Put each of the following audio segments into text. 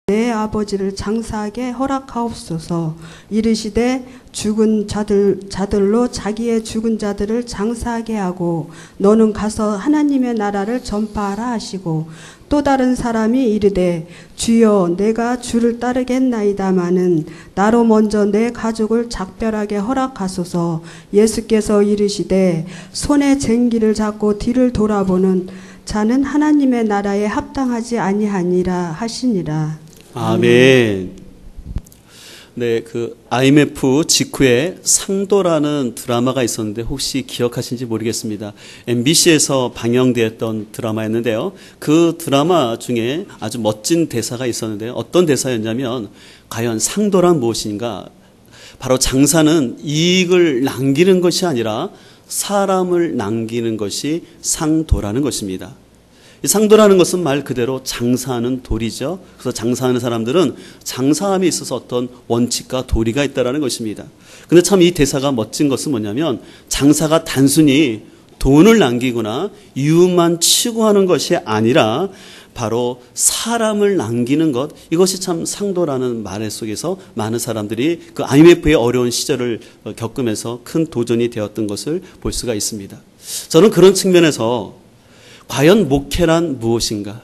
내 아버지를 장사하게 허락하옵소서. 이르시되 죽은 자들로 자기의 죽은 자들을 장사하게 하고 너는 가서 하나님의 나라를 전파하라 하시고, 또 다른 사람이 이르되 주여 내가 주를 따르겠나이다마는 나로 먼저 내 가족을 작별하게 허락하소서. 예수께서 이르시되 손에 쟁기를 잡고 뒤를 돌아보는 자는 하나님의 나라에 합당하지 아니하니라 하시니라. 아멘. 네, 그 IMF 직후에 상도라는 드라마가 있었는데 혹시 기억하신지 모르겠습니다. MBC에서 방영되었던 드라마였는데요. 그 드라마 중에 아주 멋진 대사가 있었는데요. 어떤 대사였냐면, 과연 상도란 무엇인가? 바로 장사는 이익을 남기는 것이 아니라 사람을 남기는 것이 상도라는 것입니다. 이 상도라는 것은 말 그대로 장사하는 도리죠. 그래서 장사하는 사람들은 장사함에 있어서 어떤 원칙과 도리가 있다는 것입니다. 근데 참 이 대사가 멋진 것은 뭐냐면, 장사가 단순히 돈을 남기거나 이웃만 추구하는 것이 아니라 바로 사람을 남기는 것, 이것이 참 상도라는 말 속에서 많은 사람들이 그 IMF의 어려운 시절을 겪으면서 큰 도전이 되었던 것을 볼 수가 있습니다. 저는 그런 측면에서 과연 목회란 무엇인가?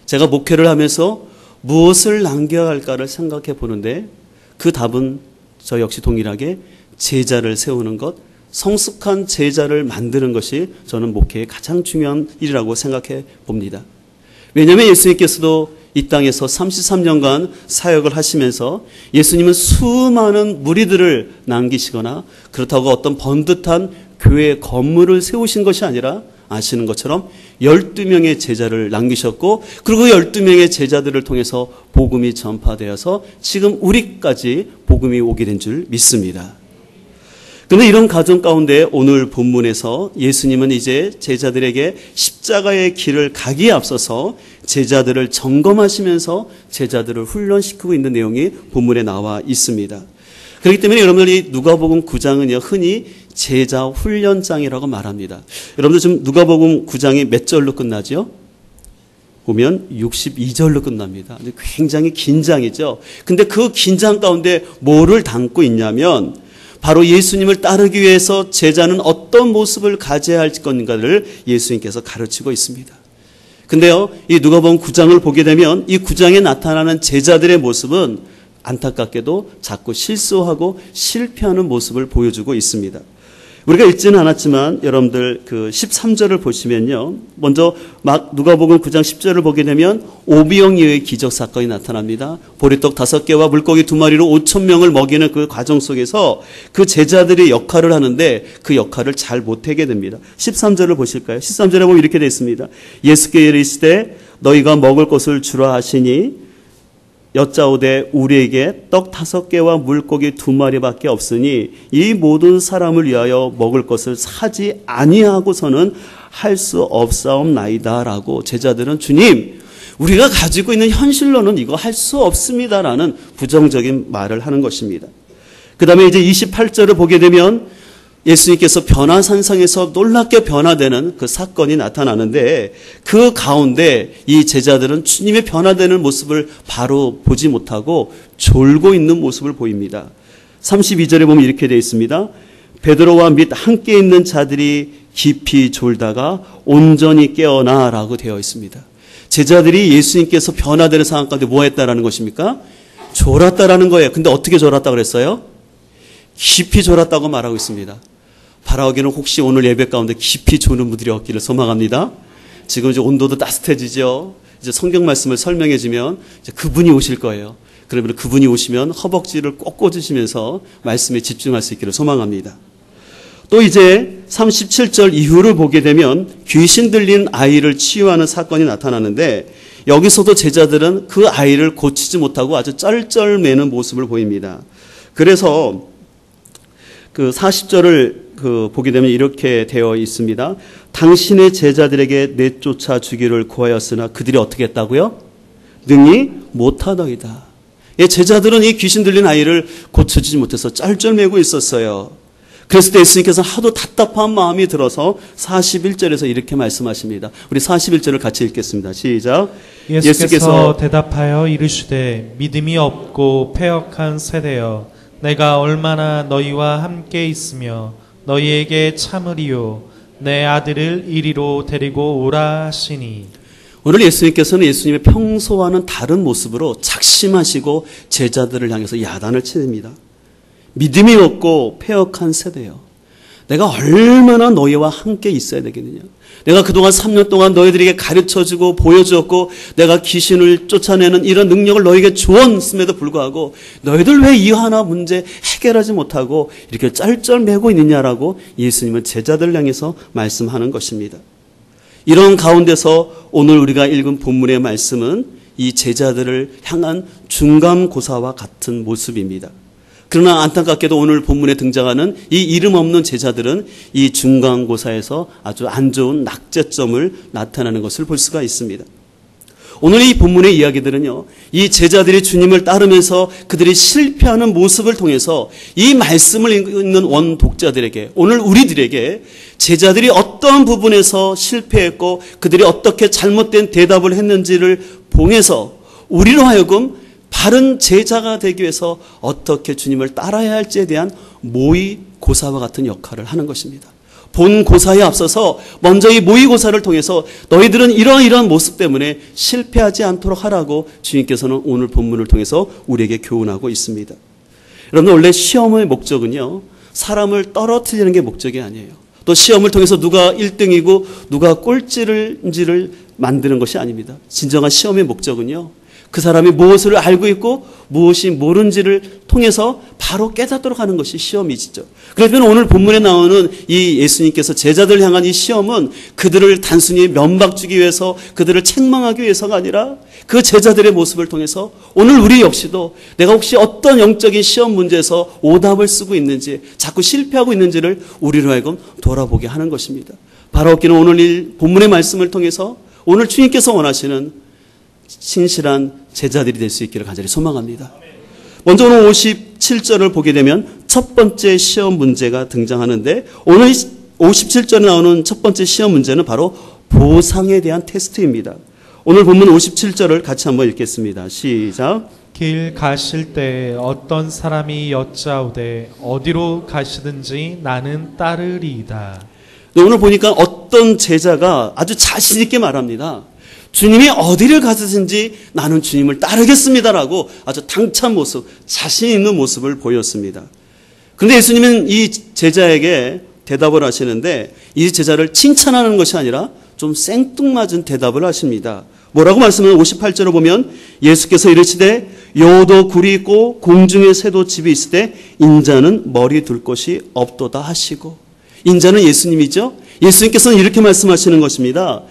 제가 목회를 하면서 무엇을 남겨야 할까를 생각해 보는데, 그 답은 저 역시 동일하게 제자를 세우는 것, 성숙한 제자를 만드는 것이 저는 목회의 가장 중요한 일이라고 생각해 봅니다. 왜냐하면 예수님께서도 이 땅에서 33년간 사역을 하시면서 예수님은 수많은 무리들을 남기시거나 그렇다고 어떤 번듯한 교회 건물을 세우신 것이 아니라, 아시는 것처럼 12명의 제자를 남기셨고, 그리고 12명의 제자들을 통해서 복음이 전파되어서 지금 우리까지 복음이 오게 된 줄 믿습니다. 그런데 이런 가정 가운데 오늘 본문에서 예수님은 이제 제자들에게 십자가의 길을 가기에 앞서서 제자들을 점검하시면서 제자들을 훈련시키고 있는 내용이 본문에 나와 있습니다. 그렇기 때문에 여러분들이 누가복음 9장은요, 흔히 제자 훈련장이라고 말합니다. 여러분들 지금 누가복음 9장이 몇 절로 끝나죠? 보면 62절로 끝납니다. 굉장히 긴 장이죠. 근데 그 긴 장 가운데 뭐를 담고 있냐면, 바로 예수님을 따르기 위해서 제자는 어떤 모습을 가져야 할 건가를 예수님께서 가르치고 있습니다. 근데요, 이 누가복음 9장을 보게 되면 이 9장에 나타나는 제자들의 모습은 안타깝게도 자꾸 실수하고 실패하는 모습을 보여주고 있습니다. 우리가 읽지는 않았지만 여러분들 그 13절을 보시면요, 먼저 막 누가복음 9장 10절을 보게 되면 오병이어의 기적 사건이 나타납니다. 보리떡 5개와 물고기 2마리로 5,000명을 먹이는 그 과정 속에서 그 제자들이 역할을 하는데 그 역할을 잘 못하게 됩니다. 13절을 보실까요? 13절에 보면 이렇게 되어 있습니다. 예수께 이르시되 너희가 먹을 것을 주라 하시니 여짜오되 우리에게 떡 5개와 물고기 2마리밖에 없으니 이 모든 사람을 위하여 먹을 것을 사지 아니하고서는 할 수 없사옵나이다 라고 제자들은 주님, 우리가 가지고 있는 현실로는 이거 할 수 없습니다라는 부정적인 말을 하는 것입니다. 그 다음에 이제 28절을 보게 되면 예수님께서 변화산상에서 놀랍게 변화되는 그 사건이 나타나는데, 그 가운데 이 제자들은 주님의 변화되는 모습을 바로 보지 못하고 졸고 있는 모습을 보입니다. 32절에 보면 이렇게 되어 있습니다. 베드로와 및 함께 있는 자들이 깊이 졸다가 온전히 깨어나라고 되어 있습니다. 제자들이 예수님께서 변화되는 상황 가운데 뭐 했다라는 것입니까? 졸았다라는 거예요. 근데 어떻게 졸았다고 그랬어요? 깊이 졸았다고 말하고 있습니다. 바라오기는 혹시 오늘 예배 가운데 깊이 조는 분들이 없기를 소망합니다. 지금 이제 온도도 따뜻해지죠. 이제 성경 말씀을 설명해 주면 이제 그분이 오실 거예요. 그러면 그분이 오시면 허벅지를 꼭 꽂으시면서 말씀에 집중할 수 있기를 소망합니다. 또 이제 37절 이후를 보게 되면 귀신 들린 아이를 치유하는 사건이 나타나는데, 여기서도 제자들은 그 아이를 고치지 못하고 아주 쩔쩔매는 모습을 보입니다. 그래서 그 40절을 보게 되면 이렇게 되어 있습니다. 당신의 제자들에게 내쫓아 주기를 구하였으나 그들이 어떻게 했다고요? 능히 못하더이다. 제자들은 이 귀신 들린 아이를 고쳐주지 못해서 쩔쩔매고 있었어요. 그랬을 때 예수님께서 하도 답답한 마음이 들어서 41절에서 이렇게 말씀하십니다. 우리 41절을 같이 읽겠습니다. 시작. 예수께서 대답하여 이르시되 믿음이 없고 패역한 세대여 내가 얼마나 너희와 함께 있으며 너희에게 참으리요 내 아들을 이리로 데리고 오라 하시니. 오늘 예수님께서는 예수님의 평소와는 다른 모습으로 작심하시고 제자들을 향해서 야단을 치릅니다. 믿음이 없고 패역한 세대요. 내가 얼마나 너희와 함께 있어야 되겠느냐. 내가 그동안 3년 동안 너희들에게 가르쳐주고 보여주었고 내가 귀신을 쫓아내는 이런 능력을 너희에게 주었음에도 불구하고 너희들 왜 이 하나 문제 해결하지 못하고 이렇게 짤짤매고 있느냐라고 예수님은 제자들을 향해서 말씀하는 것입니다. 이런 가운데서 오늘 우리가 읽은 본문의 말씀은 이 제자들을 향한 중간고사와 같은 모습입니다. 그러나 안타깝게도 오늘 본문에 등장하는 이 이름 없는 제자들은 이 중간고사에서 아주 안 좋은 낙제점을 나타내는 것을 볼 수가 있습니다. 오늘 이 본문의 이야기들은요, 이 제자들이 주님을 따르면서 그들이 실패하는 모습을 통해서 이 말씀을 읽는 원독자들에게, 오늘 우리들에게 제자들이 어떤 부분에서 실패했고 그들이 어떻게 잘못된 대답을 했는지를 통해서 우리로 하여금 바른 제자가 되기 위해서 어떻게 주님을 따라야 할지에 대한 모의고사와 같은 역할을 하는 것입니다. 본고사에 앞서서 먼저 이 모의고사를 통해서 너희들은 이러이러한 모습 때문에 실패하지 않도록 하라고 주님께서는 오늘 본문을 통해서 우리에게 교훈하고 있습니다. 여러분, 원래 시험의 목적은요, 사람을 떨어뜨리는 게 목적이 아니에요. 또 시험을 통해서 누가 1등이고 누가 꼴찌인지를 만드는 것이 아닙니다. 진정한 시험의 목적은요, 그 사람이 무엇을 알고 있고 무엇이 모른지를 통해서 바로 깨닫도록 하는 것이 시험이죠. 그러면 오늘 본문에 나오는 이 예수님께서 제자들 향한 이 시험은 그들을 단순히 면박 주기 위해서, 그들을 책망하기 위해서가 아니라 그 제자들의 모습을 통해서 오늘 우리 역시도 내가 혹시 어떤 영적인 시험 문제에서 오답을 쓰고 있는지, 자꾸 실패하고 있는지를 우리로 하여금 돌아보게 하는 것입니다. 바로 얻기는 오늘 이 본문의 말씀을 통해서 오늘 주님께서 원하시는 신실한 제자들이 될 수 있기를 간절히 소망합니다. 먼저 오늘 57절을 보게 되면 첫 번째 시험 문제가 등장하는데, 오늘 57절에 나오는 첫 번째 시험 문제는 바로 보상에 대한 테스트입니다. 오늘 본문 57절을 같이 한번 읽겠습니다. 시작. 길 가실 때 어떤 사람이 여짜오되 어디로 가시든지 나는 따르리이다. 오늘 보니까 어떤 제자가 아주 자신 있게 말합니다. 주님이 어디를 가시든지 나는 주님을 따르겠습니다라고 아주 당찬 모습, 자신 있는 모습을 보였습니다. 그런데 예수님은 이 제자에게 대답을 하시는데 이 제자를 칭찬하는 것이 아니라 좀 생뚱맞은 대답을 하십니다. 뭐라고 말씀을 58절을 보면 예수께서 이르시되 여도 굴이 있고 공중에 새도 집이 있을 때 인자는 머리 둘 곳이 없도다 하시고, 인자는 예수님이죠. 예수님께서는 이렇게 말씀하시는 것입니다.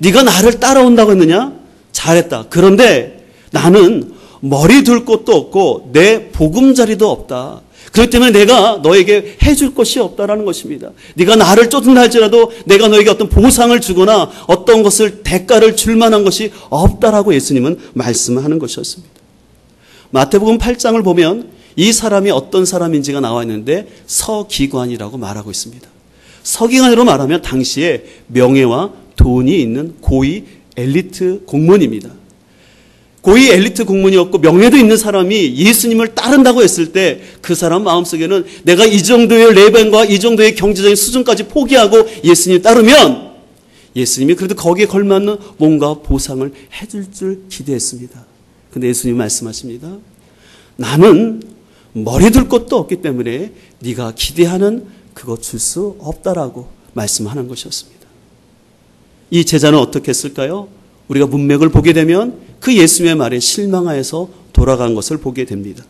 네가 나를 따라온다고 했느냐? 잘했다. 그런데 나는 머리 둘 곳도 없고 내 보금자리도 없다. 그렇기 때문에 내가 너에게 해줄 것이 없다라는 것입니다. 네가 나를 쫓는다 할지라도 내가 너에게 어떤 보상을 주거나 어떤 것을 대가를 줄 만한 것이 없다라고 예수님은 말씀하는 것이었습니다. 마태복음 8장을 보면 이 사람이 어떤 사람인지가 나와 있는데 서기관이라고 말하고 있습니다. 서기관으로 말하면 당시에 명예와 돈이 있는 고위 엘리트 공무원입니다. 고위 엘리트 공무원이었고 명예도 있는 사람이 예수님을 따른다고 했을 때 그 사람 마음속에는 내가 이 정도의 레벨과 이 정도의 경제적인 수준까지 포기하고 예수님 따르면 예수님이 그래도 거기에 걸맞는 뭔가 보상을 해줄 줄 기대했습니다. 근데 예수님 말씀하십니다. 나는 머리 둘 것도 없기 때문에 네가 기대하는 그거 줄 수 없다라고 말씀하는 것이었습니다. 이 제자는 어떻게 했을까요? 우리가 문맥을 보게 되면 그 예수님의 말에 실망하여서 돌아간 것을 보게 됩니다.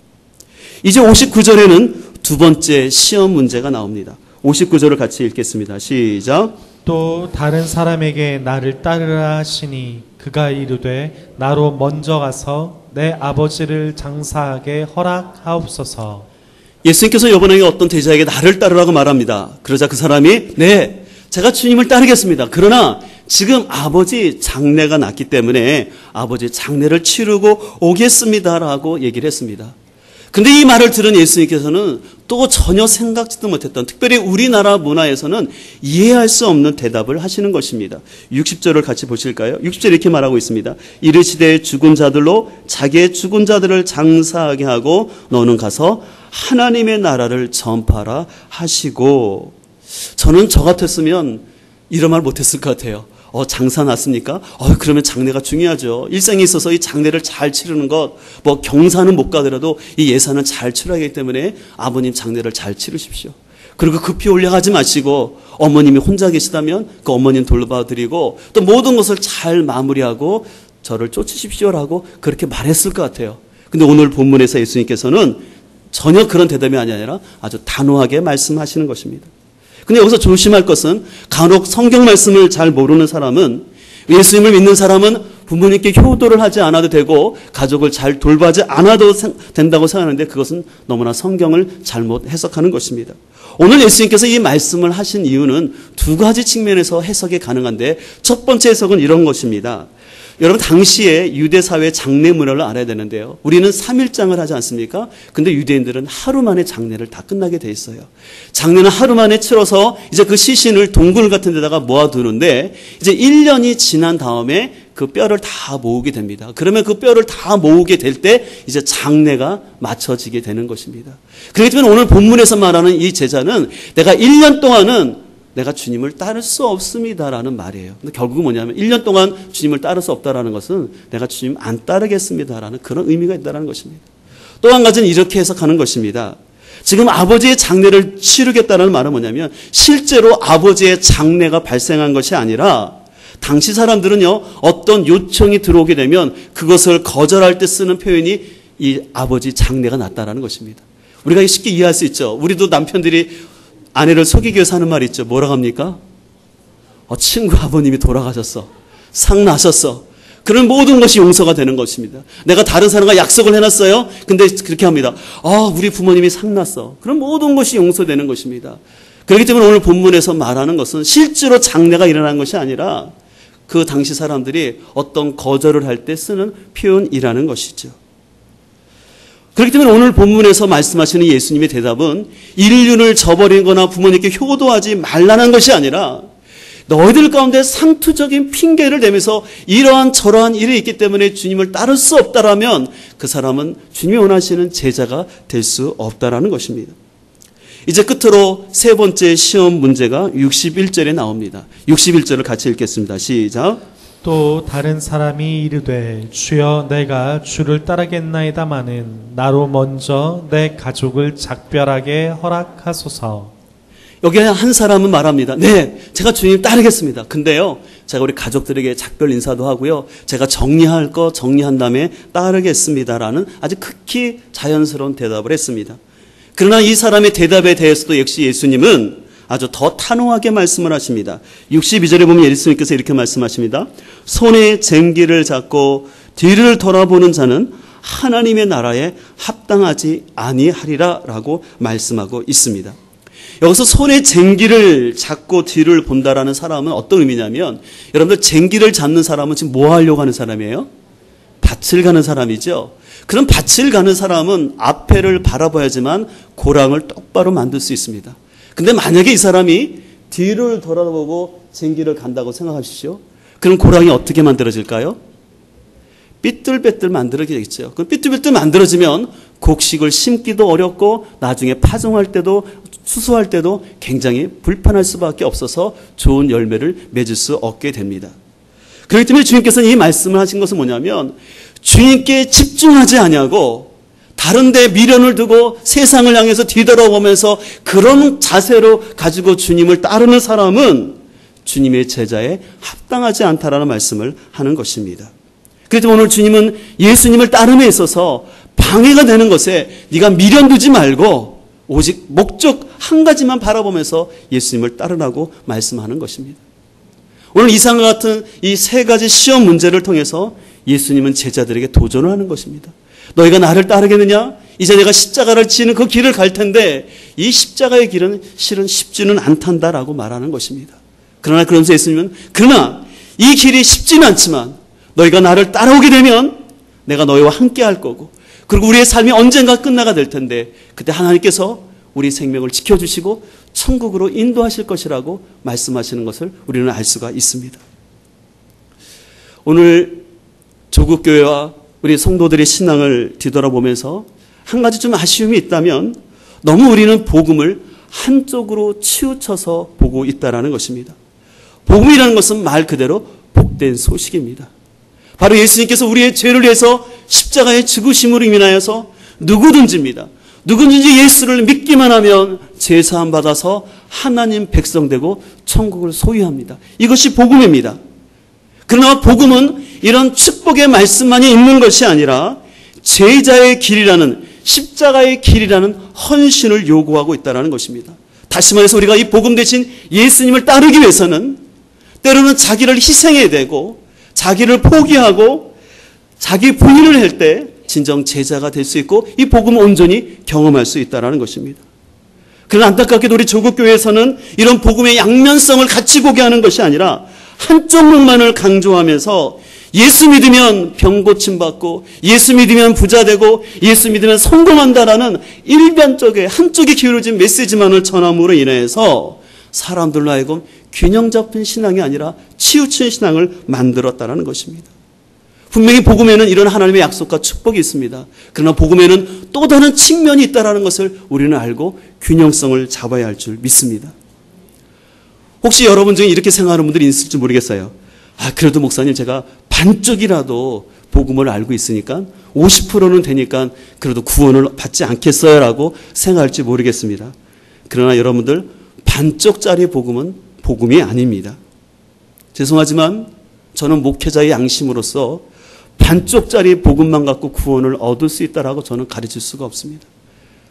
이제 59절에는 두 번째 시험 문제가 나옵니다. 59절을 같이 읽겠습니다. 시작. 또 다른 사람에게 나를 따르라 하시니 그가 이르되 나로 먼저 가서 내 아버지를 장사하게 허락하옵소서. 예수님께서 이번에 어떤 제자에게 나를 따르라고 말합니다. 그러자 그 사람이 네, 제가 주님을 따르겠습니다. 그러나 지금 아버지 장례가 났기 때문에 아버지 장례를 치르고 오겠습니다라고 얘기를 했습니다. 근데 이 말을 들은 예수님께서는 또 전혀 생각지도 못했던, 특별히 우리나라 문화에서는 이해할 수 없는 대답을 하시는 것입니다. 60절을 같이 보실까요? 60절 이렇게 말하고 있습니다. 이르시되 죽은 자들로 자기의 죽은 자들을 장사하게 하고 너는 가서 하나님의 나라를 전파라 하시고. 저는 저 같았으면 이런 말 못했을 것 같아요. 장사 났습니까? 그러면 장례가 중요하죠. 일생에 있어서 이 장례를 잘 치르는 것, 경사는 못 가더라도 이 예산은 잘 치러야 하기 때문에 아버님 장례를 잘 치르십시오. 그리고 급히 올려가지 마시고 어머님이 혼자 계시다면 그 어머님 돌봐드리고 또 모든 것을 잘 마무리하고 저를 쫓으십시오라고 그렇게 말했을 것 같아요. 근데 오늘 본문에서 예수님께서는 전혀 그런 대답이 아니라 아주 단호하게 말씀하시는 것입니다. 근데 여기서 조심할 것은, 간혹 성경 말씀을 잘 모르는 사람은, 예수님을 믿는 사람은 부모님께 효도를 하지 않아도 되고 가족을 잘 돌봐지 않아도 된다고 생각하는데, 그것은 너무나 성경을 잘못 해석하는 것입니다. 오늘 예수님께서 이 말씀을 하신 이유는 두 가지 측면에서 해석이 가능한데, 첫 번째 해석은 이런 것입니다. 여러분, 당시에 유대 사회의 장례 문화를 알아야 되는데요. 우리는 3일장을 하지 않습니까? 근데 유대인들은 하루 만에 장례를 다 끝나게 돼 있어요. 장례는 하루 만에 치러서 이제 그 시신을 동굴 같은 데다가 모아두는데, 이제 1년이 지난 다음에 그 뼈를 다 모으게 됩니다. 그러면 그 뼈를 다 모으게 될 때 이제 장례가 맞춰지게 되는 것입니다. 그렇기 때문에 오늘 본문에서 말하는 이 제자는 내가 1년 동안은 내가 주님을 따를 수 없습니다라는 말이에요. 근데 결국은 뭐냐면 1년 동안 주님을 따를 수 없다라는 것은 내가 주님 안 따르겠습니다라는 그런 의미가 있다는 것입니다. 또 한 가지는 이렇게 해석하는 것입니다. 지금 아버지의 장례를 치르겠다는 말은 뭐냐면 실제로 아버지의 장례가 발생한 것이 아니라 당시 사람들은요, 어떤 요청이 들어오게 되면 그것을 거절할 때 쓰는 표현이 이 아버지 장례가 났다라는 것입니다. 우리가 쉽게 이해할 수 있죠. 우리도 남편들이 아내를 속이기 위해서 하는 말이 있죠. 뭐라고 합니까? 친구 아버님이 돌아가셨어. 상 나셨어. 그런 모든 것이 용서가 되는 것입니다. 내가 다른 사람과 약속을 해놨어요. 근데 그렇게 합니다. 우리 부모님이 상 났어. 그런 모든 것이 용서되는 것입니다. 그렇기 때문에 오늘 본문에서 말하는 것은 실제로 장례가 일어난 것이 아니라 그 당시 사람들이 어떤 거절을 할 때 쓰는 표현이라는 것이죠. 그렇기 때문에 오늘 본문에서 말씀하시는 예수님의 대답은 인륜을 저버린 거나 부모님께 효도하지 말라는 것이 아니라 너희들 가운데 상투적인 핑계를 대면서 이러한 저러한 일이 있기 때문에 주님을 따를 수 없다라면 그 사람은 주님이 원하시는 제자가 될 수 없다라는 것입니다. 이제 끝으로 세 번째 시험 문제가 61절에 나옵니다. 61절을 같이 읽겠습니다. 시작. 또 다른 사람이 이르되 주여 내가 주를 따르겠나이다마는 나로 먼저 내 가족을 작별하게 허락하소서. 여기 한 사람은 말합니다. 네, 제가 주님 따르겠습니다. 근데요, 제가 우리 가족들에게 작별 인사도 하고요, 제가 정리할 거 정리한 다음에 따르겠습니다라는 아주 극히 자연스러운 대답을 했습니다. 그러나 이 사람의 대답에 대해서도 역시 예수님은 아주 더 단호하게 말씀을 하십니다. 62절에 보면 예수님께서 이렇게 말씀하십니다. 손에 쟁기를 잡고 뒤를 돌아보는 자는 하나님의 나라에 합당하지 아니하리라 라고 말씀하고 있습니다. 여기서 손에 쟁기를 잡고 뒤를 본다라는 사람은 어떤 의미냐면, 여러분들 쟁기를 잡는 사람은 지금 뭐 하려고 하는 사람이에요? 밭을 가는 사람이죠. 그럼 밭을 가는 사람은 앞에를 바라봐야지만 고랑을 똑바로 만들 수 있습니다. 근데 만약에 이 사람이 뒤를 돌아보고 쟁기를 간다고 생각하십시오. 그럼 고랑이 어떻게 만들어질까요? 삐뚤빼뚤 만들어지겠죠. 그럼 삐뚤빼뚤 만들어지면 곡식을 심기도 어렵고 나중에 파종할 때도 수수할 때도 굉장히 불편할 수밖에 없어서 좋은 열매를 맺을 수 없게 됩니다. 그렇기 때문에 주님께서는 이 말씀을 하신 것은 뭐냐면, 주님께 집중하지 아니하고 다른 데 미련을 두고 세상을 향해서 뒤돌아보면서 그런 자세로 가지고 주님을 따르는 사람은 주님의 제자에 합당하지 않다라는 말씀을 하는 것입니다. 그래서 오늘 주님은 예수님을 따름에 있어서 방해가 되는 것에 네가 미련 두지 말고 오직 목적 한 가지만 바라보면서 예수님을 따르라고 말씀하는 것입니다. 오늘 이상과 같은 이 세 가지 시험 문제를 통해서 예수님은 제자들에게 도전을 하는 것입니다. 너희가 나를 따르겠느냐? 이제 내가 십자가를 지는 그 길을 갈 텐데 이 십자가의 길은 실은 쉽지는 않단다라고 말하는 것입니다. 그러면서 예수님은 그러나 이 길이 쉽지는 않지만 너희가 나를 따라오게 되면 내가 너희와 함께 할 거고 그리고 우리의 삶이 언젠가 끝나가 될 텐데 그때 하나님께서 우리 생명을 지켜주시고 천국으로 인도하실 것이라고 말씀하시는 것을 우리는 알 수가 있습니다. 오늘 조국교회와 우리 성도들의 신앙을 뒤돌아보면서 한 가지 좀 아쉬움이 있다면 너무 우리는 복음을 한쪽으로 치우쳐서 보고 있다는 것입니다. 복음이라는 것은 말 그대로 복된 소식입니다. 바로 예수님께서 우리의 죄를 위해서 십자가의 죽으심으로 인하여서 누구든지입니다. 누구든지 예수를 믿기만 하면 죄사함 받아서 하나님 백성 되고 천국을 소유합니다. 이것이 복음입니다. 그러나 복음은 이런 축복의 말씀만이 있는 것이 아니라 제자의 길이라는 십자가의 길이라는 헌신을 요구하고 있다는 것입니다. 다시 말해서 우리가 이 복음 대신 예수님을 따르기 위해서는 때로는 자기를 희생해야 되고 자기를 포기하고 자기 부인을 할 때 진정 제자가 될 수 있고 이 복음을 온전히 경험할 수 있다는 것입니다. 그러나 안타깝게도 우리 조국교회에서는 이런 복음의 양면성을 같이 보게 하는 것이 아니라 한쪽만을 강조하면서 예수 믿으면 병 고침받고 예수 믿으면 부자 되고 예수 믿으면 성공한다라는 일변적의 한쪽에 기울어진 메시지만을 전함으로 인해서 사람들로 하여금 균형 잡힌 신앙이 아니라 치우친 신앙을 만들었다는 것입니다. 분명히 복음에는 이런 하나님의 약속과 축복이 있습니다. 그러나 복음에는 또 다른 측면이 있다는 것을 우리는 알고 균형성을 잡아야 할 줄 믿습니다. 혹시 여러분 중에 이렇게 생각하는 분들이 있을지 모르겠어요. 그래도 목사님 제가 반쪽이라도 복음을 알고 있으니까 50%는 되니까 그래도 구원을 받지 않겠어요 라고 생각할지 모르겠습니다. 그러나 여러분들 반쪽짜리 복음은 복음이 아닙니다. 죄송하지만 저는 목회자의 양심으로서 반쪽짜리 복음만 갖고 구원을 얻을 수 있다라고 저는 가르칠 수가 없습니다.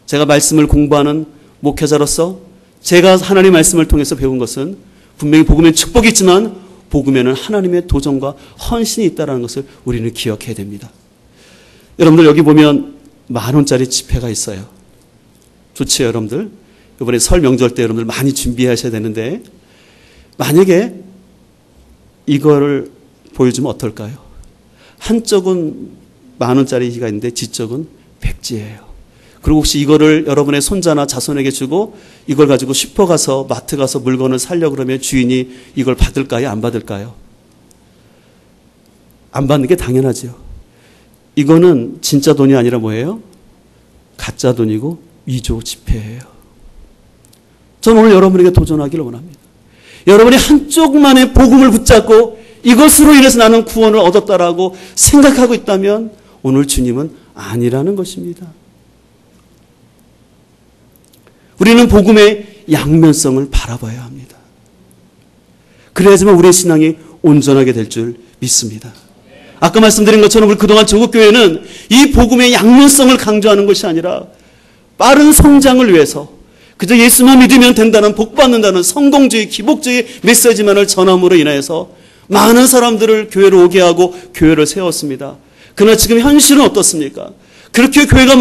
제가 말씀을 공부하는 목회자로서 제가 하나님의 말씀을 통해서 배운 것은 분명히 복음엔 축복이 있지만 복음에는 하나님의 도전과 헌신이 있다는 것을 우리는 기억해야 됩니다. 여러분들 여기 보면 10,000원짜리 지폐가 있어요. 좋지요 여러분들? 이번에 설 명절 때 여러분들 많이 준비하셔야 되는데 만약에 이거를 보여주면 어떨까요? 한쪽은 10,000원짜리가 있는데 뒤쪽은 백지예요. 그리고 혹시 이거를 여러분의 손자나 자손에게 주고 이걸 가지고 슈퍼 가서 마트 가서 물건을 사려고 그러면 주인이 이걸 받을까요? 안 받을까요? 안 받는 게 당연하죠. 이거는 진짜 돈이 아니라 뭐예요? 가짜 돈이고 위조 지폐예요. 저는 오늘 여러분에게 도전하기를 원합니다. 여러분이 한쪽만의 복음을 붙잡고 이것으로 인해서 나는 구원을 얻었다라고 생각하고 있다면 오늘 주님은 아니라는 것입니다. 우리는 복음의 양면성을 바라봐야 합니다. 그래야지만 우리의 신앙이 온전하게 될 줄 믿습니다. 아까 말씀드린 것처럼 우리 그동안 조국교회는 이 복음의 양면성을 강조하는 것이 아니라 빠른 성장을 위해서 그저 예수만 믿으면 된다는 복받는다는 성공주의 기복주의 메시지만을 전함으로 인해서 많은 사람들을 교회로 오게 하고 교회를 세웠습니다. 그러나 지금 현실은 어떻습니까? 그렇게 교회가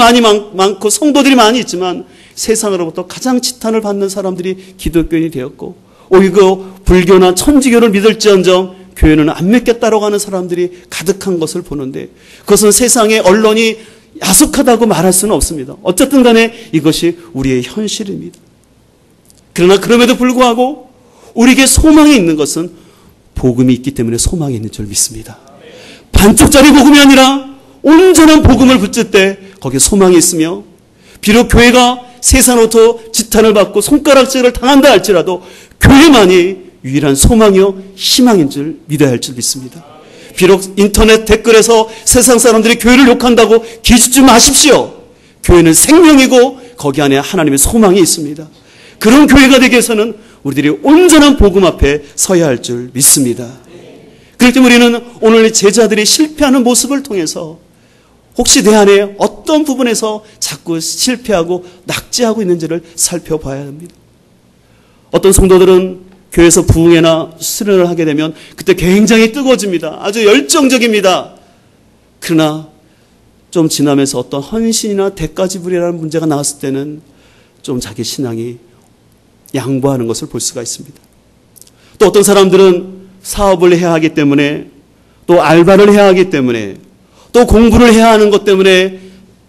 많고 성도들이 많이 있지만 세상으로부터 가장 지탄을 받는 사람들이 기독교인이 되었고 오히려 불교나 천주교를 믿을지언정 교회는 안 믿겠다라고 하는 사람들이 가득한 것을 보는데 그것은 세상의 언론이 야속하다고 말할 수는 없습니다. 어쨌든 간에 이것이 우리의 현실입니다. 그러나 그럼에도 불구하고 우리에게 소망이 있는 것은 복음이 있기 때문에 소망이 있는 줄 믿습니다. 반쪽짜리 복음이 아니라 온전한 복음을 붙일 때 거기에 소망이 있으며 비록 교회가 세상으로부터 지탄을 받고 손가락질을 당한다 할지라도 교회만이 유일한 소망이요 희망인 줄 믿어야 할 줄 믿습니다. 비록 인터넷 댓글에서 세상 사람들이 교회를 욕한다고 기죽지 마십시오. 교회는 생명이고 거기 안에 하나님의 소망이 있습니다. 그런 교회가 되기 위해서는 우리들이 온전한 복음 앞에 서야 할 줄 믿습니다. 그럴 때 우리는 오늘 제자들이 실패하는 모습을 통해서 혹시 내 안에 어떤 부분에서 자꾸 실패하고 낙제하고 있는지를 살펴봐야 합니다. 어떤 성도들은 교회에서 부흥회나 수련을 하게 되면 그때 굉장히 뜨거워집니다. 아주 열정적입니다. 그러나 좀 지나면서 어떤 헌신이나 대가지불이라는 문제가 나왔을 때는 좀 자기 신앙이 양보하는 것을 볼 수가 있습니다. 또 어떤 사람들은 사업을 해야 하기 때문에 또 알바를 해야 하기 때문에 또 공부를 해야 하는 것 때문에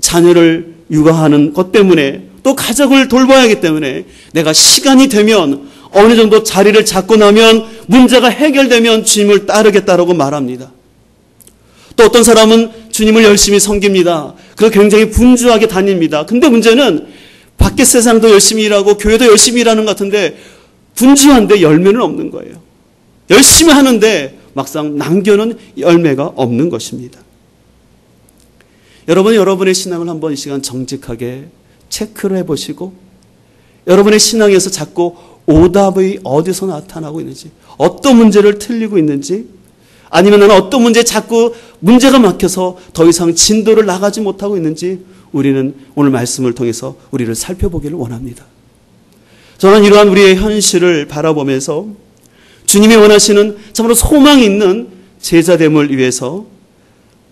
자녀를 육아하는 것 때문에 또 가족을 돌봐야 하기 때문에 내가 시간이 되면 어느 정도 자리를 잡고 나면 문제가 해결되면 주님을 따르겠다라고 말합니다. 또 어떤 사람은 주님을 열심히 섬깁니다. 그리고 굉장히 분주하게 다닙니다. 근데 문제는 밖에 세상도 열심히 일하고 교회도 열심히 일하는 것 같은데 분주한데 열매는 없는 거예요. 열심히 하는데 막상 남겨놓은 열매가 없는 것입니다. 여러분이 여러분의 신앙을 한번 이 시간 정직하게 체크를 해보시고 여러분의 신앙에서 자꾸 오답이 어디서 나타나고 있는지, 어떤 문제를 틀리고 있는지, 아니면 나는 어떤 문제에 자꾸 문제가 막혀서 더 이상 진도를 나가지 못하고 있는지 우리는 오늘 말씀을 통해서 우리를 살펴보기를 원합니다. 저는 이러한 우리의 현실을 바라보면서 주님이 원하시는 참으로 소망이 있는 제자됨을 위해서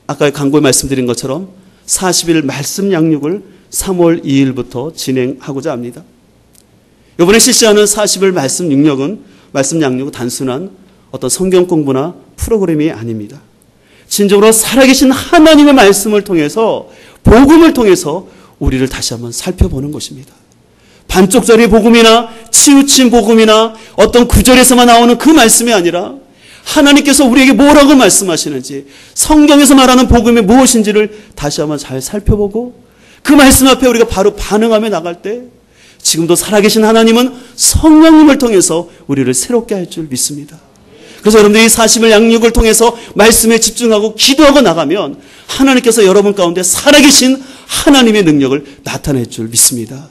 아까 광고에 말씀드린 것처럼 40일 말씀 양육을 3월 2일부터 진행하고자 합니다. 이번에 실시하는 40일 말씀 양육은 단순한 어떤 성경 공부나 프로그램이 아닙니다. 진정으로 살아계신 하나님의 말씀을 통해서 복음을 통해서 우리를 다시 한번 살펴보는 것입니다. 반쪽짜리 복음이나 치우친 복음이나 어떤 구절에서만 나오는 그 말씀이 아니라 하나님께서 우리에게 뭐라고 말씀하시는지 성경에서 말하는 복음이 무엇인지를 다시 한번 잘 살펴보고 그 말씀 앞에 우리가 바로 반응하며 나갈 때 지금도 살아계신 하나님은 성령님을 통해서 우리를 새롭게 할 줄 믿습니다. 그래서 여러분들이 40일 양육을 통해서 말씀에 집중하고 기도하고 나가면 하나님께서 여러분 가운데 살아계신 하나님의 능력을 나타낼 줄 믿습니다.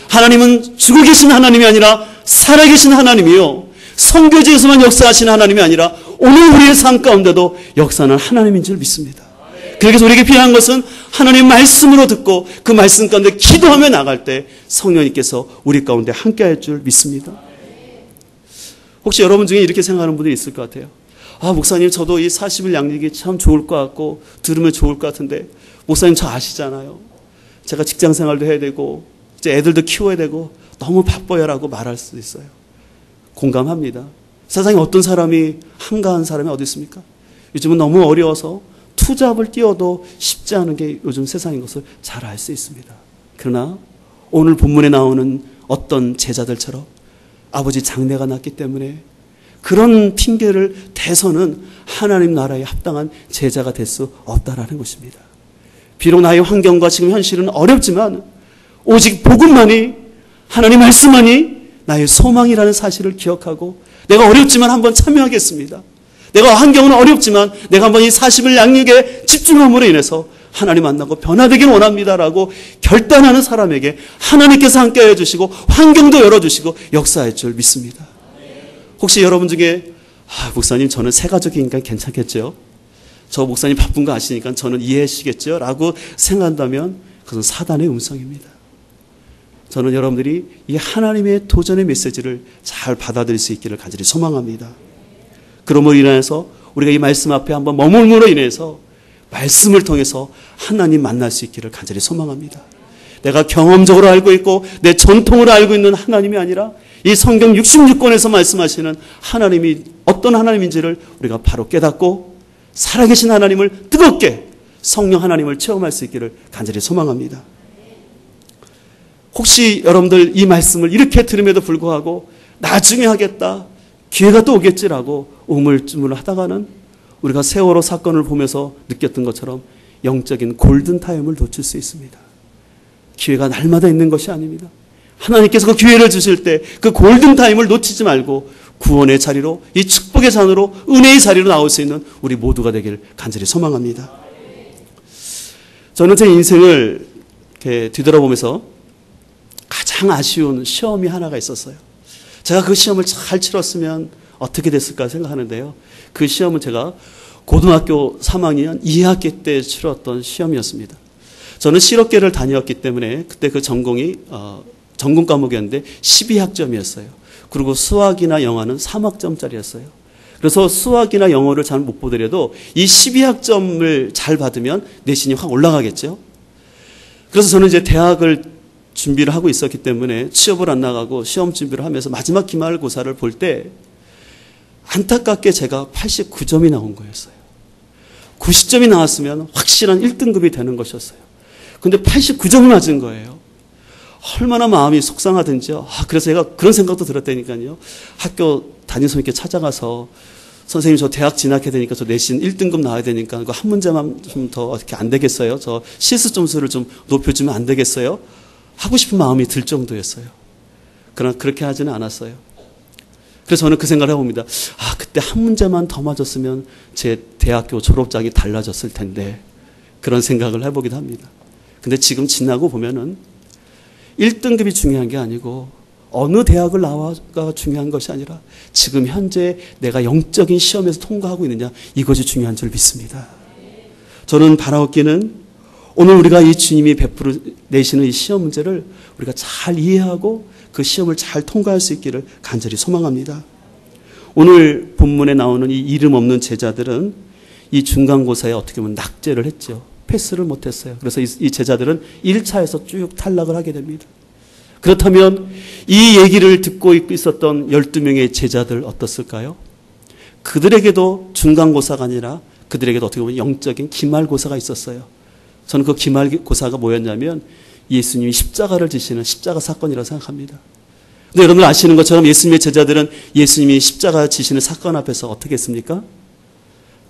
하나님은 죽어 계신 하나님이 아니라 살아계신 하나님이요, 선교지에서만 역사하시는 하나님이 아니라 오늘 우리의 삶 가운데도 역사하는 하나님인 줄 믿습니다. 그래서 우리에게 필요한 것은 하나님의 말씀으로 듣고 그 말씀 가운데 기도하며 나갈 때 성령님께서 우리 가운데 함께할 줄 믿습니다. 혹시 여러분 중에 이렇게 생각하는 분들이 있을 것 같아요. 아, 목사님, 저도 이 40일 양육이 참 좋을 것 같고 들으면 좋을 것 같은데 목사님 저 아시잖아요. 제가 직장 생활도 해야 되고 이제 애들도 키워야 되고 너무 바빠요라고 말할 수도 있어요. 공감합니다. 세상에 어떤 사람이 한가한 사람이 어디 있습니까? 요즘은 너무 어려워서 투잡을 띄워도 쉽지 않은 게 요즘 세상인 것을 잘 알 수 있습니다. 그러나 오늘 본문에 나오는 어떤 제자들처럼 아버지 장례가 났기 때문에 그런 핑계를 대서는 하나님 나라에 합당한 제자가 될 수 없다라는 것입니다. 비록 나의 환경과 지금 현실은 어렵지만 오직 복음만이, 하나님 말씀만이 나의 소망이라는 사실을 기억하고 내가 어렵지만 한번 참여하겠습니다. 내가 환경은 어렵지만 내가 한번 이 40일 양육에 집중함으로 인해서 하나님 만나고 변화되길 원합니다라고 결단하는 사람에게 하나님께서 함께 해주시고 환경도 열어주시고 역사할 줄 믿습니다. 혹시 여러분 중에 목사님 저는 새 가족이니까 괜찮겠죠? 저 목사님 바쁜 거 아시니까 저는 이해하시겠죠? 라고 생각한다면 그것은 사단의 음성입니다. 저는 여러분들이 이 하나님의 도전의 메시지를 잘 받아들일 수 있기를 간절히 소망합니다. 그러므로 인해서 우리가 이 말씀 앞에 한번 머물므로 인해서 말씀을 통해서 하나님 만날 수 있기를 간절히 소망합니다. 내가 경험적으로 알고 있고 내 전통으로 알고 있는 하나님이 아니라 이 성경 66권에서 말씀하시는 하나님이 어떤 하나님인지를 우리가 바로 깨닫고 살아계신 하나님을 뜨겁게 성령 하나님을 체험할 수 있기를 간절히 소망합니다. 혹시 여러분들 이 말씀을 이렇게 들음에도 불구하고 나중에 하겠다, 기회가 또 오겠지라고 우물쭈물 하다가는 우리가 세월호 사건을 보면서 느꼈던 것처럼 영적인 골든타임을 놓칠 수 있습니다. 기회가 날마다 있는 것이 아닙니다. 하나님께서 그 기회를 주실 때 그 골든타임을 놓치지 말고 구원의 자리로, 이 축복의 잔으로, 은혜의 자리로 나올 수 있는 우리 모두가 되길 간절히 소망합니다. 저는 제 인생을 이렇게 뒤돌아보면서 가장 아쉬운 시험이 하나가 있었어요. 제가 그 시험을 잘 치렀으면 어떻게 됐을까 생각하는데요. 그 시험은 제가 고등학교 3학년 2학기 때 치렀던 시험이었습니다. 저는 실업계를 다녔기 때문에 그때 그 전공이 전공 과목이었는데 12학점이었어요. 그리고 수학이나 영어는 3학점짜리였어요. 그래서 수학이나 영어를 잘 못 보더라도 이 12학점을 잘 받으면 내신이 확 올라가겠죠. 그래서 저는 이제 대학을 준비를 하고 있었기 때문에 취업을 안 나가고 시험 준비를 하면서 마지막 기말고사를 볼 때 안타깝게 제가 89점이 나온 거였어요. 90점이 나왔으면 확실한 1등급이 되는 것이었어요. 근데 89점을 맞은 거예요. 얼마나 마음이 속상하든지요. 그래서 제가 그런 생각도 들었다니까요. 학교 담임 선생님께 찾아가서 선생님 저 대학 진학해야 되니까 저 내신 1등급 나와야 되니까 그거 한 문제만 좀 더 어떻게 안 되겠어요? 저 실수 점수를 좀 높여주면 안 되겠어요? 하고 싶은 마음이 들 정도였어요. 그러나 그렇게 하지는 않았어요. 그래서 저는 그 생각을 해봅니다. 그때 한 문제만 더 맞았으면 제 대학교 졸업장이 달라졌을 텐데 그런 생각을 해보기도 합니다. 근데 지금 지나고 보면은 1등급이 중요한 게 아니고 어느 대학을 나와가 중요한 것이 아니라 지금 현재 내가 영적인 시험에서 통과하고 있느냐 이것이 중요한 줄 믿습니다. 저는 바라옵기는 오늘 우리가 이 주님이 베풀어 내시는 이 시험 문제를 우리가 잘 이해하고 그 시험을 잘 통과할 수 있기를 간절히 소망합니다. 오늘 본문에 나오는 이 이름 없는 제자들은 이 중간고사에 어떻게 보면 낙제를 했죠. 패스를 못했어요. 그래서 이 제자들은 1차에서 쭉 탈락을 하게 됩니다. 그렇다면 이 얘기를 듣고 있었던 12명의 제자들 어떻을까요? 그들에게도 중간고사가 아니라 그들에게도 어떻게 보면 영적인 기말고사가 있었어요. 저는 그 기말고사가 뭐였냐면 예수님이 십자가를 지시는 십자가 사건이라고 생각합니다. 근데 여러분들 아시는 것처럼 예수님의 제자들은 예수님이 십자가 지시는 사건 앞에서 어떻게 했습니까?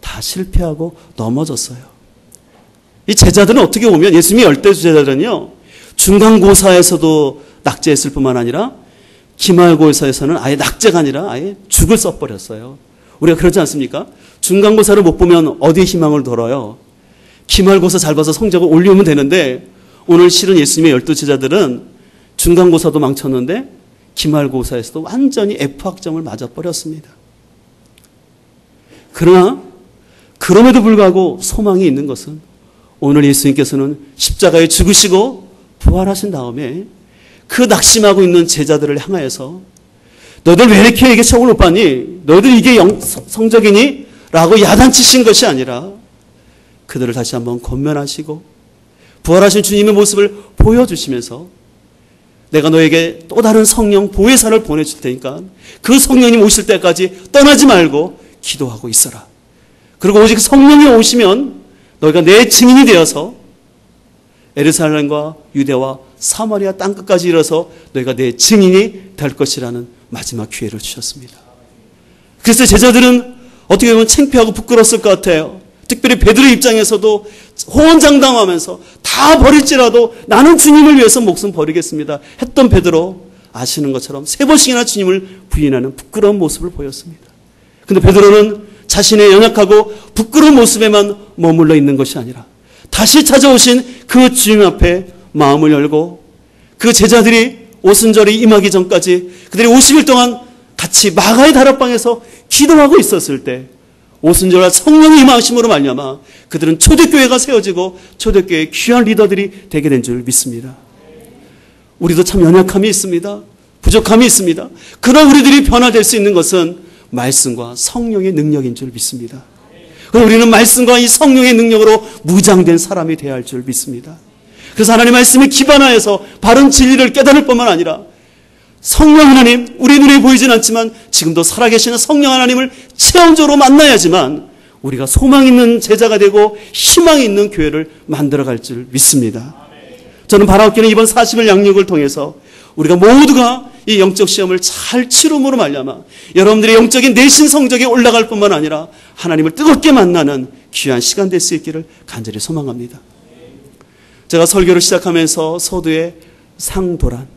다 실패하고 넘어졌어요. 이 제자들은 어떻게 보면 예수님의 열두 제자들은요. 중간고사에서도 낙제했을 뿐만 아니라 기말고사에서는 아예 낙제가 아니라 아예 죽을 써버렸어요. 우리가 그러지 않습니까? 중간고사를 못 보면 어디에 희망을 덜어요? 기말고사 잘 봐서 성적을 올리면 되는데 오늘 실은 예수님의 열두 제자들은 중간고사도 망쳤는데 기말고사에서도 완전히 F학점을 맞아버렸습니다. 그러나 그럼에도 불구하고 소망이 있는 것은 오늘 예수님께서는 십자가에 죽으시고 부활하신 다음에 그 낙심하고 있는 제자들을 향하여서 너희들 왜 이렇게 이게 시험을 못 봤니? 너희들 이게 성적이니? 라고 야단치신 것이 아니라 그들을 다시 한번 권면하시고 부활하신 주님의 모습을 보여주시면서 내가 너에게 또 다른 성령 보혜사를 보내줄 테니까 그 성령님 오실 때까지 떠나지 말고 기도하고 있어라. 그리고 오직 성령이 오시면 너희가 내 증인이 되어서 예루살렘과 유대와 사마리아 땅끝까지 이르러서 너희가 내 증인이 될 것이라는 마지막 기회를 주셨습니다. 그래서 제자들은 어떻게 보면 창피하고 부끄러웠을 것 같아요. 특별히 베드로의 입장에서도 호언장담하면서 다 버릴지라도 나는 주님을 위해서 목숨 버리겠습니다 했던 베드로 아시는 것처럼 3번씩이나 주님을 부인하는 부끄러운 모습을 보였습니다. 그런데 베드로는 자신의 연약하고 부끄러운 모습에만 머물러 있는 것이 아니라 다시 찾아오신 그 주님 앞에 마음을 열고 그 제자들이 오순절이 임하기 전까지 그들이 50일 동안 같이 마가의 다락방에서 기도하고 있었을 때 오순절과 성령의 임하심으로 말미암아 그들은 초대교회가 세워지고 초대교회의 귀한 리더들이 되게 된 줄 믿습니다. 우리도 참 연약함이 있습니다. 부족함이 있습니다. 그러나 우리들이 변화될 수 있는 것은 말씀과 성령의 능력인 줄 믿습니다. 그럼 우리는 말씀과 이 성령의 능력으로 무장된 사람이 되어야 할 줄 믿습니다. 그래서 하나님의 말씀에 기반하여서 바른 진리를 깨달을 뿐만 아니라 성령 하나님, 우리 눈에 보이진 않지만 지금도 살아계시는 성령 하나님을 체험적으로 만나야지만 우리가 소망 있는 제자가 되고 희망이 있는 교회를 만들어갈 줄 믿습니다. 저는 바라옵기는 이번 40일 양육을 통해서 우리가 모두가 이 영적 시험을 잘 치름으로 말미암아 여러분들의 영적인 내신 성적이 올라갈 뿐만 아니라 하나님을 뜨겁게 만나는 귀한 시간 될 수 있기를 간절히 소망합니다. 제가 설교를 시작하면서 서두에 상도란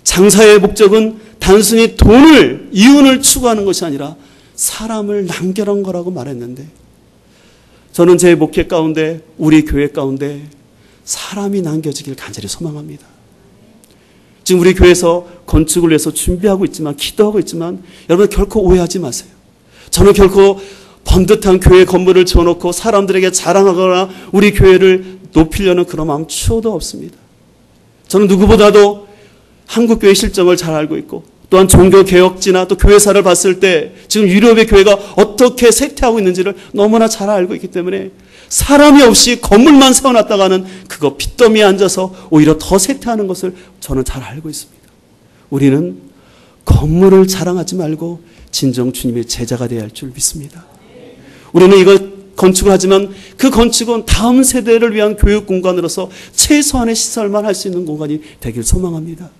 장사의 목적은 단순히 돈을 이윤을 추구하는 것이 아니라 사람을 남겨놓은 거라고 말했는데 저는 제 목회 가운데 우리 교회 가운데 사람이 남겨지길 간절히 소망합니다. 지금 우리 교회에서 건축을 위해서 준비하고 있지만 기도하고 있지만 여러분 결코 오해하지 마세요. 저는 결코 번듯한 교회 건물을 지어놓고 사람들에게 자랑하거나 우리 교회를 높이려는 그런 마음 추호도 없습니다. 저는 누구보다도 한국교회 실정을 잘 알고 있고 또한 종교개혁지나 또 교회사를 봤을 때 지금 유럽의 교회가 어떻게 쇠퇴하고 있는지를 너무나 잘 알고 있기 때문에 사람이 없이 건물만 세워놨다가는 그거 빚더미에 앉아서 오히려 더 쇠퇴하는 것을 저는 잘 알고 있습니다. 우리는 건물을 자랑하지 말고 진정 주님의 제자가 되어야 할 줄 믿습니다. 우리는 이거 건축을 하지만 그 건축은 다음 세대를 위한 교육 공간으로서 최소한의 시설만 할 수 있는 공간이 되길 소망합니다.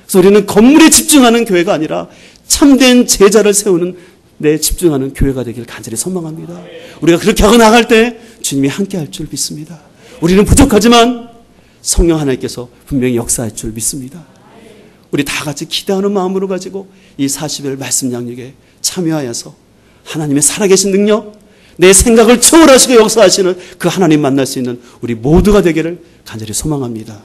그래서 우리는 건물에 집중하는 교회가 아니라 참된 제자를 세우는 데 집중하는 교회가 되길 간절히 소망합니다. 우리가 그렇게 하고 나갈 때 주님이 함께 할 줄 믿습니다. 우리는 부족하지만 성령 하나님께서 분명히 역사할 줄 믿습니다. 우리 다 같이 기대하는 마음으로 가지고 이 40일 말씀 양육에 참여하여서 하나님의 살아계신 능력, 내 생각을 초월하시고 역사하시는 그 하나님 만날 수 있는 우리 모두가 되기를 간절히 소망합니다.